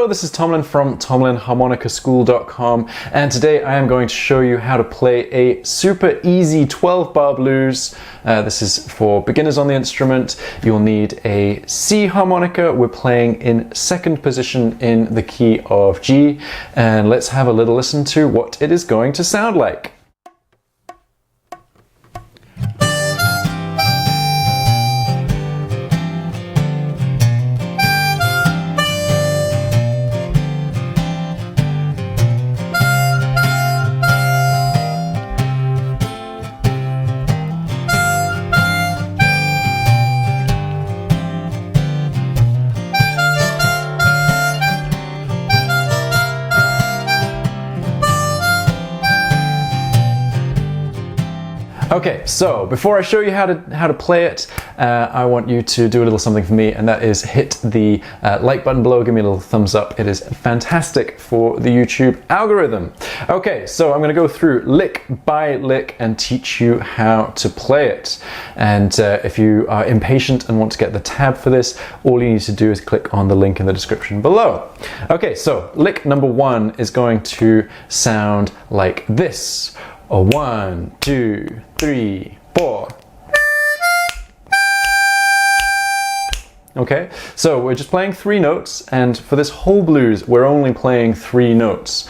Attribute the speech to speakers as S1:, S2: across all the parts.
S1: Hello, this is Tomlin from TomlinHarmonicaSchool.com, and today I am going to show you how to play a super easy 12-bar blues. This is for beginners on the instrument. You'll need a C harmonica. We're playing in second position in the key of G, and let's have a little listen to what it is going to sound like. Okay, so before I show you how to play it, I want you to do a little something for me, and that is hit the like button below, give me a little thumbs up. It is fantastic for the YouTube algorithm. Okay, so I'm going to go through lick by lick and teach you how to play it. And if you are impatient and want to get the tab for this, all you need to do is click on the link in the description below. Okay, so lick number 1 is going to sound like this. A 1, 2, 3, 4. Okay, so we're just playing 3 notes, and for this whole blues we're only playing 3 notes,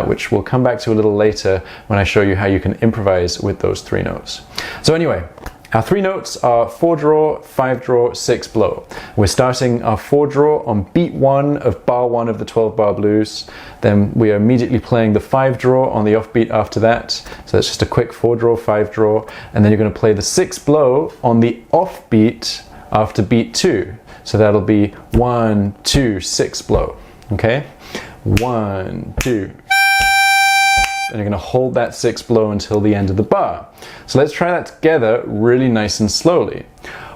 S1: which we'll come back to a little later when I show you how you can improvise with those 3 notes. So anyway, our 3 notes are 4 draw, 5 draw, 6 blow. We're starting our 4 draw on beat 1 of bar 1 of the 12-bar blues. Then we are immediately playing the 5 draw on the offbeat after that. So that's just a quick 4 draw, 5 draw. And then you're going to play the 6 blow on the offbeat after beat 2. So that'll be 1, 2, 6 blow. Okay? 1, 2. And you're going to hold that 6 blow until the end of the bar. So let's try that together really nice and slowly.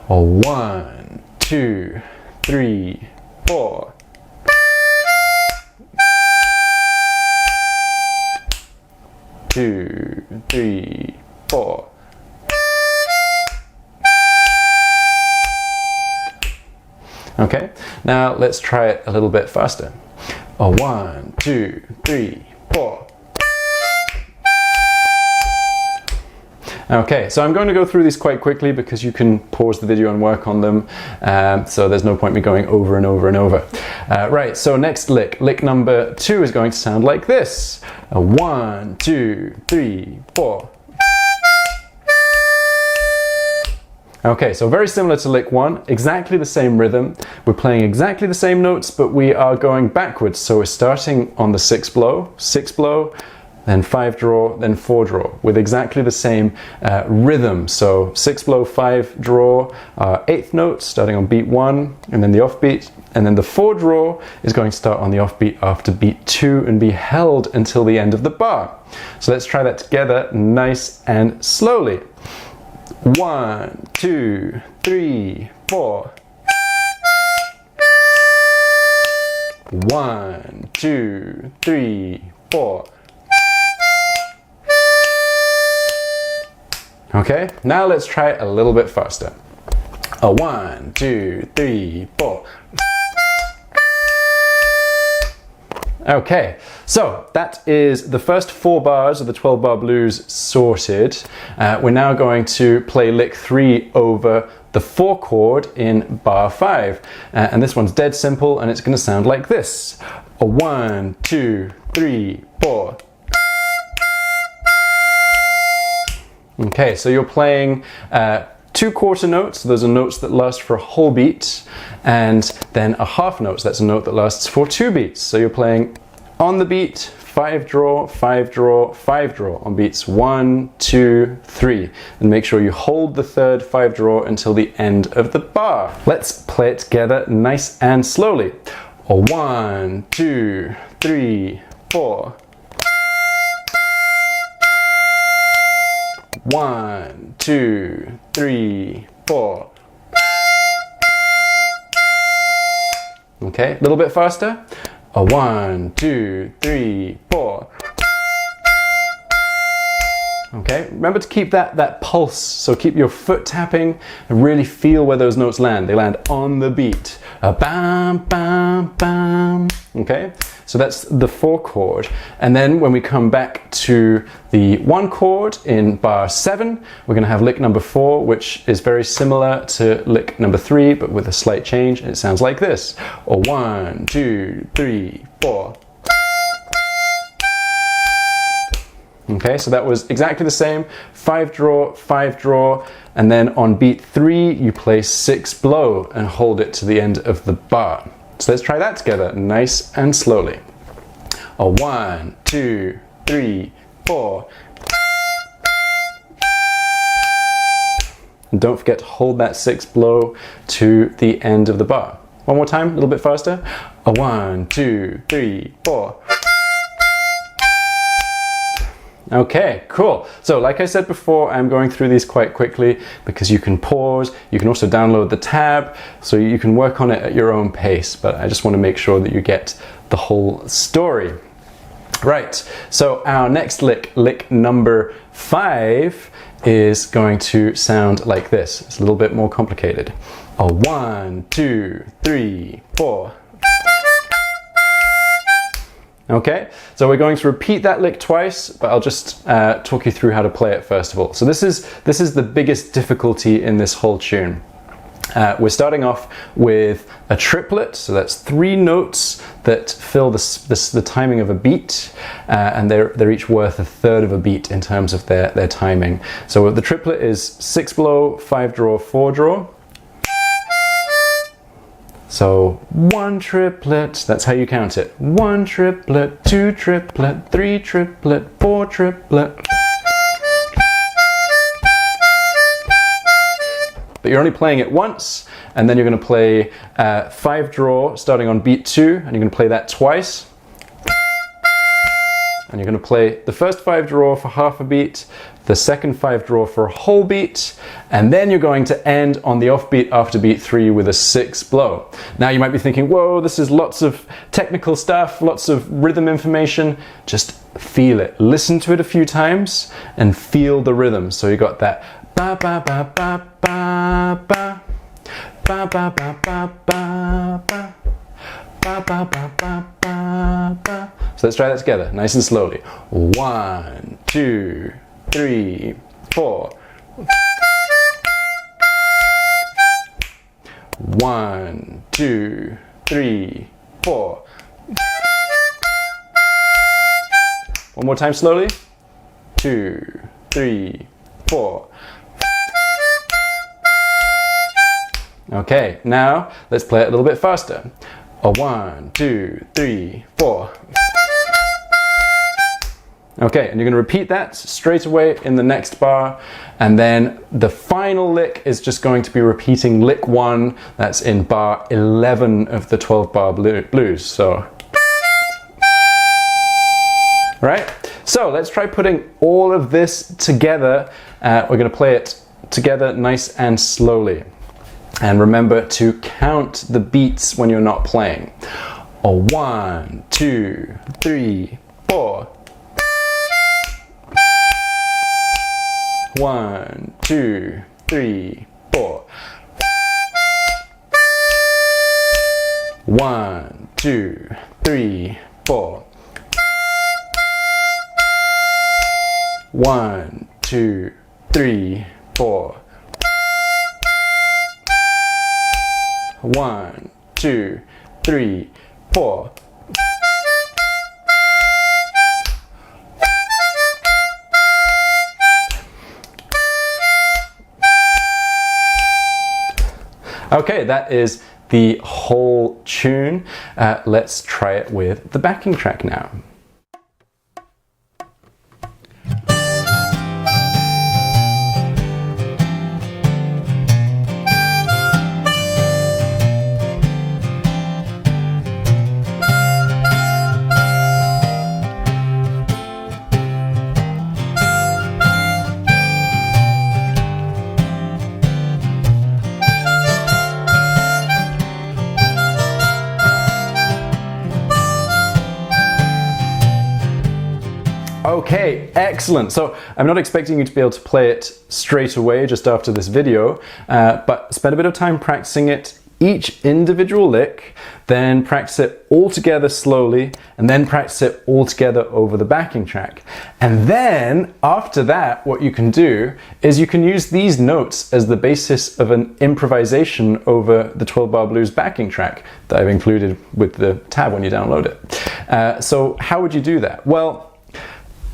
S1: 1, 2, 3, 4. Two, 3, 4. Okay, now let's try it a little bit faster. 1, 2, 3, 4. Okay, so I'm going to go through these quite quickly because you can pause the video and work on them, so there's no point me going over and over and over. Right, so next lick. Lick number 2 is going to sound like this. 1, 2, 3, 4. Okay, so very similar to lick 1, exactly the same rhythm. We're playing exactly the same notes, but we are going backwards. So we're starting on the 6 blow, 6 blow, then 5 draw, then 4 draw, with exactly the same rhythm. So 6 blow, 5 draw, 8th note starting on beat 1, and then the offbeat, and then the 4 draw is going to start on the offbeat after beat 2 and be held until the end of the bar. So let's try that together nice and slowly. 1, 2, 3, 4. 1, 2, 3, 4. Okay, now let's try it a little bit faster. 1, 2, 3, 4. Okay, so that is the first 4 bars of the 12-bar blues sorted. We're now going to play lick 3 over the 4 chord in bar 5. And this one's dead simple, and it's going to sound like this. 1, 2, 3, 4. Okay, so you're playing 2 quarter notes. Those are notes that last for a whole beat, and then a half note. So that's a note that lasts for 2 beats. So you're playing on the beat 5 draw, 5 draw, 5 draw on beats 1, 2, 3, and make sure you hold the 3rd 5 draw until the end of the bar. Let's play it together nice and slowly. 1, 2, 3, 4. 1, 2, 3, 4. Okay, a little bit faster. 1, 2, 3, 4. Okay, remember to keep that pulse, so keep your foot tapping and really feel where those notes land. They land on the beat. Bam, bam, bam. Okay, so that's the 4 chord. And then when we come back to the 1 chord in bar 7, we're going to have lick number 4, which is very similar to lick number 3, but with a slight change. And it sounds like this. 1, 2, 3, 4. Okay, so that was exactly the same. 5 draw, 5 draw, and then on beat 3 you play 6 blow and hold it to the end of the bar. So let's try that together, nice and slowly. 1, 2, 3, 4. And don't forget to hold that 6 blow to the end of the bar. One more time, a little bit faster. 1, 2, 3, 4. Okay, cool. So like I said before, I'm going through these quite quickly because you can pause. You can also download the tab, so you can work on it at your own pace, but I just want to make sure that you get the whole story. Right, so our next lick, lick number 5, is going to sound like this. It's a little bit more complicated. 1, 2, 3, 4. Okay, so we're going to repeat that lick twice, but I'll just talk you through how to play it first of all. So this is the biggest difficulty in this whole tune. We're starting off with a triplet, so that's 3 notes that fill the timing of a beat, and they're each worth 1/3 of a beat in terms of their timing. So the triplet is 6 blow, 5 draw, 4 draw. So 1 triplet, that's how you count it. 1 triplet, 2 triplet, 3 triplet, 4 triplet. But you're only playing it once, and then you're going to play 5 draw starting on beat 2, and you're going to play that twice. And you're going to play the first 5 draw for half a beat, the second 5 draw for a whole beat, and then you're going to end on the offbeat after beat 3 with a 6 blow. Now you might be thinking, whoa, this is lots of technical stuff, lots of rhythm information. Just feel it. Listen to it a few times and feel the rhythm. So you got that ba ba ba ba ba ba ba ba ba ba ba ba. Ba, ba, ba, ba, ba, ba. So let's try that together, nice and slowly. 1, 2, 3, 4. 1, 2, 3, 4. One more time slowly. 2, 3, 4. Okay, now let's play it a little bit faster. 1, 2, 3, 4. Okay, and you're going to repeat that straight away in the next bar, and then the final lick is just going to be repeating lick 1. That's in bar 11 of the 12-bar blues. So, right? So let's try putting all of this together. We're going to play it together nice and slowly. And remember to count the beats when you're not playing. 1, 2, 3, 4. 1, 2, 3, 4. 1, 2, 3, 4. 1, 2, 3, 4. 1, 2, 3, 4. Okay, that is the whole tune. Let's try it with the backing track now. Okay, excellent. So I'm not expecting you to be able to play it straight away just after this video, but spend a bit of time practicing it, each individual lick, then practice it all together slowly, and then practice it all together over the backing track. And then after that, what you can do is you can use these notes as the basis of an improvisation over the 12-bar blues backing track that I've included with the tab when you download it. So how would you do that? Well,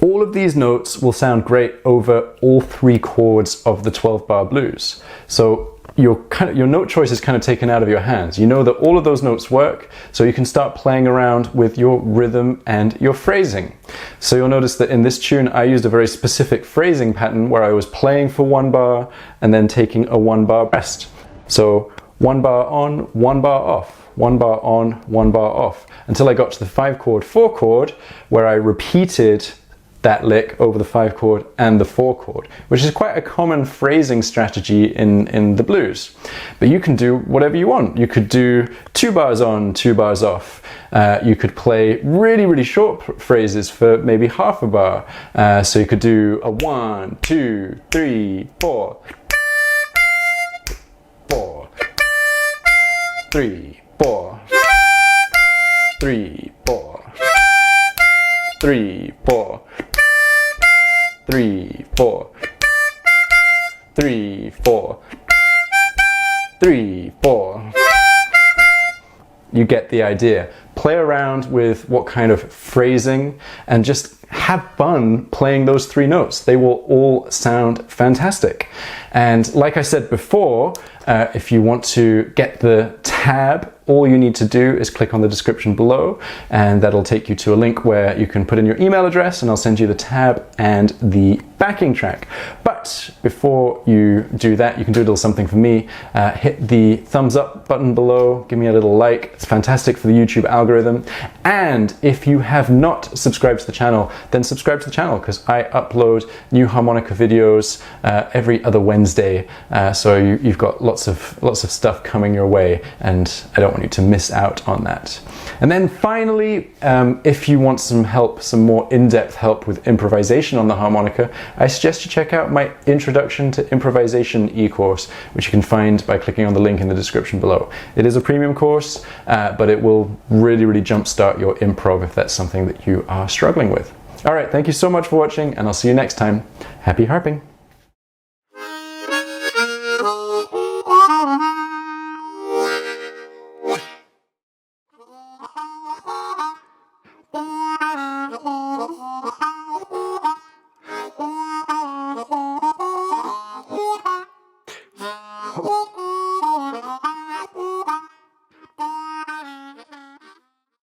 S1: all of these notes will sound great over all 3 chords of the 12-bar blues. So your note choice is kind of taken out of your hands. You know that all of those notes work, so you can start playing around with your rhythm and your phrasing. So you'll notice that in this tune I used a very specific phrasing pattern where I was playing for 1 bar and then taking a 1-bar rest. So 1 bar on, 1 bar off, 1 bar on, 1 bar off, until I got to the 5-chord, 4-chord, where I repeated that lick over the 5-chord and the 4-chord, which is quite a common phrasing strategy in the blues. But you can do whatever you want. You could do 2 bars on, 2 bars off. You could play really, really short phrases for maybe half a bar. So you could do a 1, 2, 3, 4, 4, 3, 4, 3, 4, 3, 4, 3, 4, 3, 4, 3, 4. You get the idea. Play around with what kind of phrasing and just have fun playing those 3 notes. They will all sound fantastic. And like I said before, if you want to get the tab, all you need to do is click on the description below, and that'll take you to a link where you can put in your email address and I'll send you the tab and the backing track. But before you do that, you can do a little something for me. Hit the thumbs up button below, give me a little like. It's fantastic for the YouTube algorithm. And if you have not subscribed to the channel, then subscribe to the channel, because I upload new harmonica videos every other Wednesday. So you've got lots of stuff coming your way, and I don't want you to miss out on that. And then finally, if you want some help, some more in-depth help with improvisation on the harmonica, I suggest you check out my Introduction to Improvisation e-course, which you can find by clicking on the link in the description below. It is a premium course, but it will really, really jumpstart your improv if that's something that you are struggling with. All right, thank you so much for watching, and I'll see you next time. Happy harping!